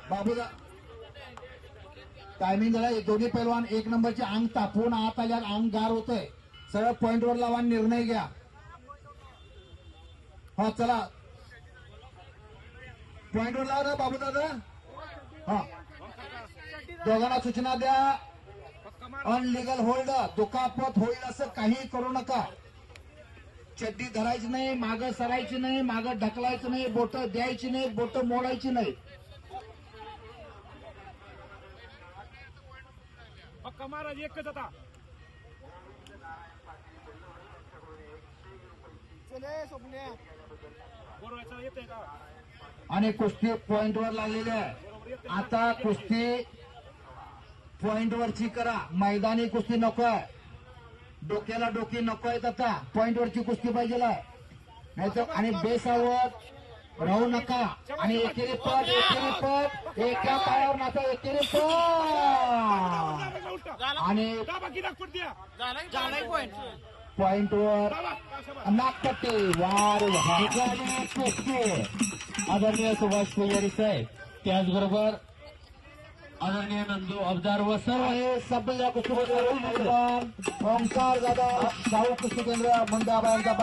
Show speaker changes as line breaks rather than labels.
बाबूदा timing झाला. दोन्ही पैलवान एक नंबरचे अंग तापवून आत आल्यात, अंग गार होतंय. सरळ पॉइंटवर लावा, निर्णय घ्या. हा चला पॉइंटवर लावा ना बाबू दादा. हा दोघांना सूचना द्या. अनलिगल होल्ड, दुखापत होईल असं काही करू नका. चड्डी धरायची नाही, मागं सरायची नाही, मागं ढकलायचं नाही, बोट द्यायची नाही, बोट मोडायची नाही.
महाराज एकच आता येते का.
आणि कुस्ती पॉइंटवर लागलेली आहे. आता कुस्ती पॉइंटवरची करा, मैदानी कुस्ती नकोय. डोक्याला डोकी नकोय. आता पॉइंटवरची कुस्ती पाहिजे नाहीतर. आणि बेसावत राहू नका. आणि एकेरी पट, एकेरी पट, एका पायावर नाचा, एकेरी पट. आणि पॉइंटवर नागपट्टी. वार कुस्ती आदरणीय सुभाष पुजारी साहेब, त्याचबरोबर आदरणीय नंदू अबदार व सर्व हे सभ्य कुस्तीमध्ये ओंकार दादा शाहू कुस्ती केंद्र मुंडाबाईंचा